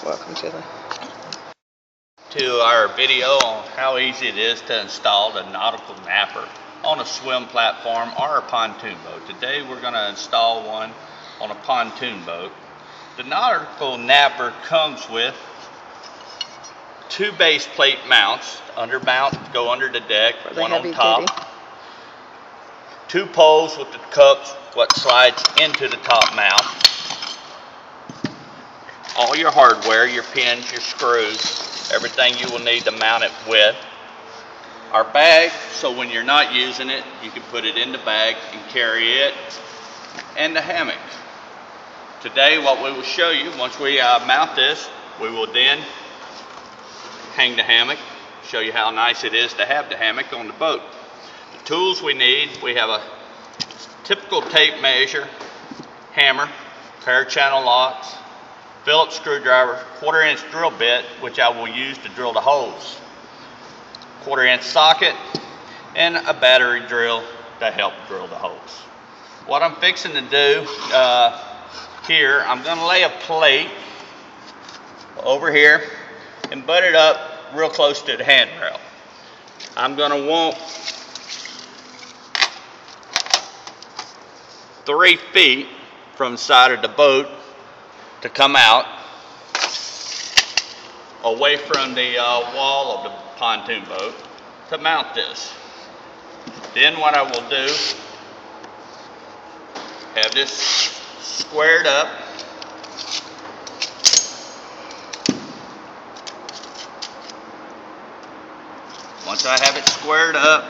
Welcome to our video on how easy it is to install the Nautical Napper on a swim platform or a pontoon boat. Today we're going to install one on a pontoon boat. The Nautical Napper comes with two base plate mounts. Go under the deck, one on top. Two poles with the cups, what slides into the top mount. All your hardware, your pins, your screws, everything you will need to mount it with. Our bag, so when you're not using it, you can put it in the bag and carry it. And the hammock. Today what we will show you, once we mount this, we will then hang the hammock, show you how nice it is to have the hammock on the boat. The tools we need, we have a typical tape measure, hammer, pair of channel locks, Phillips screwdriver, 1/4 inch drill bit, which I will use to drill the holes, 1/4 inch socket, and a battery drill to help drill the holes. What I'm fixing to do here, I'm going to lay a plate over here and butt it up real close to the handrail. I'm going to want 3 feet from the side of the boat to come out away from the wall of the pontoon boat to mount this. Then what I will do, have this squared up. Once I have it squared up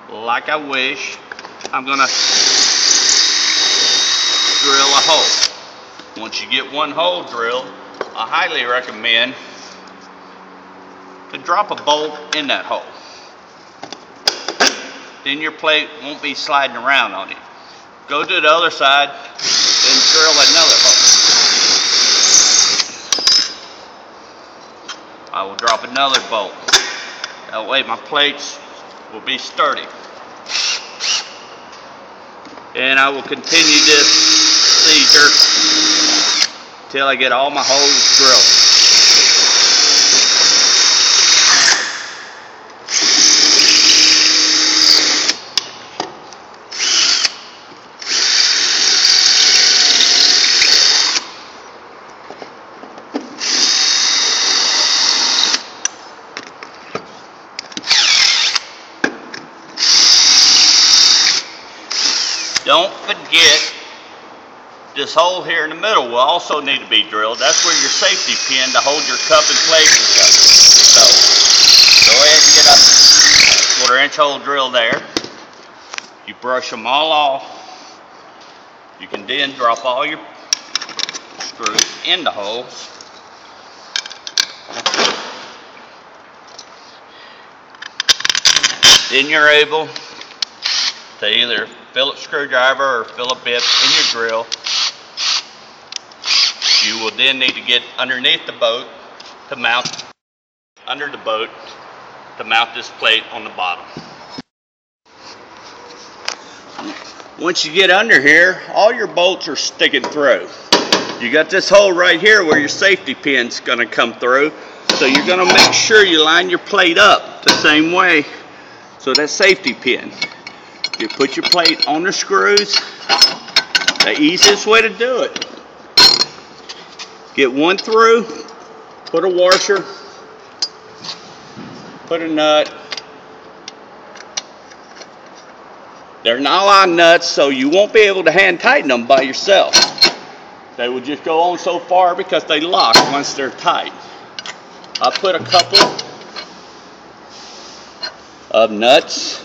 like I wish, I'm gonna drill a hole. Once you get one hole drilled, I highly recommend to drop a bolt in that hole. Then your plate won't be sliding around on it. Go to the other side and drill another hole. I will drop another bolt. That way my plates will be sturdy. And I will continue this procedure till I get all my holes drilled. Don't forget, this hole here in the middle will also need to be drilled. That's where your safety pin to hold your cup in place is going. So go ahead and get a 1/4 inch hole drill there. You brush them all off. You can then drop all your screws in the holes. Then you're able to either Phillips screwdriver or Phillips bit in your drill. You will then need to get underneath the boat to mount, under the boat to mount this plate on the bottom. Once you get under here, all your bolts are sticking through. You got this hole right here where your safety pin's going to come through. So you're going to make sure you line your plate up the same way. So that safety pin. You put your plate on the screws. The easiest way to do it. Get one through, put a washer, put a nut. They're not a lot of nuts, so you won't be able to hand tighten them by yourself. They will just go on so far because they lock once they're tight. I put a couple of nuts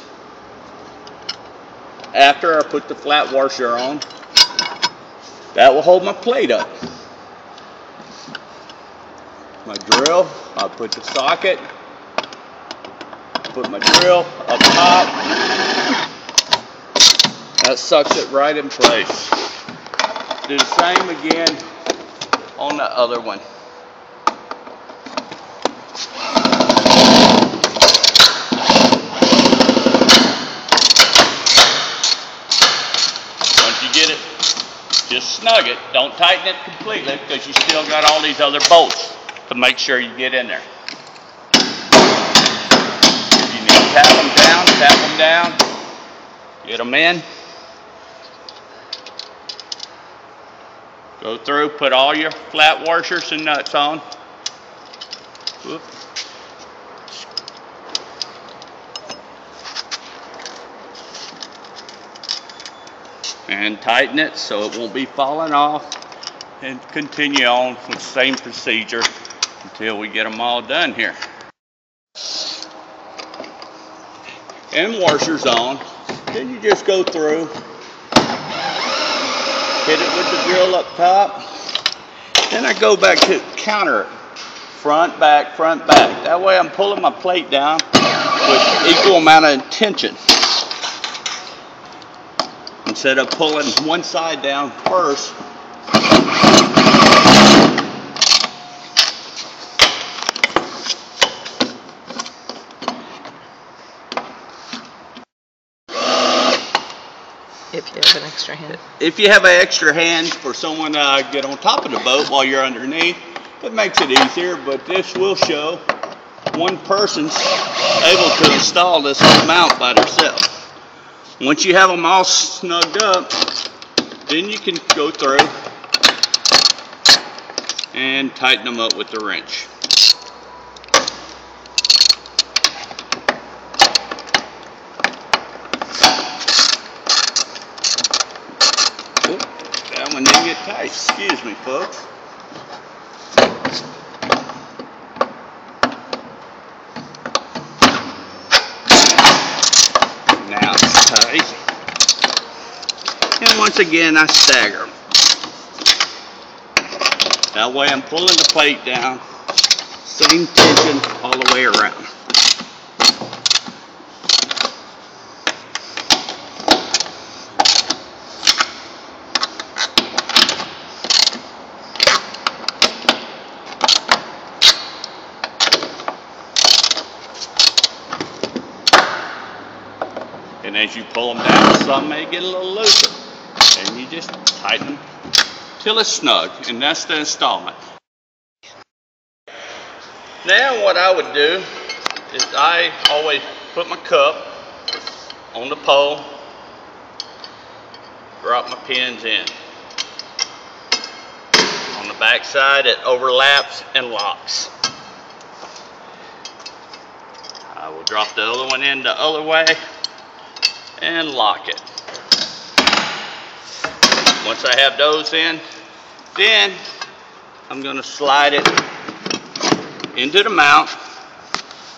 after I put the flat washer on. That will hold my plate up. My drill, I put the socket, put my drill up top. That sucks it right in place. Do the same again on the other one. Once you get it just snug it. Don't tighten it completely because you still got all these other bolts to make sure you get in there. If you need to tap them down, get them in. Go through, put all your flat washers and nuts on. Whoop. And tighten it so it won't be falling off, and continue on with the same procedure until we get them all done here. And washers on, then you just go through, hit it with the drill up top, then I go back to counter it, front, back, that way I'm pulling my plate down with equal amount of tension. Instead of pulling one side down first, if you have an extra hand. If you have an extra hand for someone to get on top of the boat while you're underneath, it makes it easier, but this will show one person's able to install this whole mount by themselves. Once you have them all snugged up, then you can go through and tighten them up with the wrench. Oh, that one didn't get tight. Excuse me, folks. Now it's tight. And once again, I stagger them. That way I'm pulling the plate down, same tension all the way around. And as you pull them down, some may get a little looser. And you just tighten them till it's snug. And that's the installment. Now what I would do is I always put my cup on the pole, drop my pins in. On the back side it overlaps and locks. I will drop the other one in the other way and lock it. Once I have those in, then I'm going to slide it into the mount.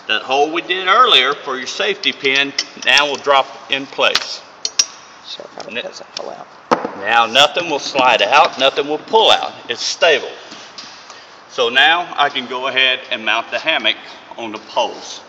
That hole we did earlier for your safety pin now will drop in place. So it doesn't pull out. Now nothing will slide out, nothing will pull out. It's stable. So now I can go ahead and mount the hammock on the poles.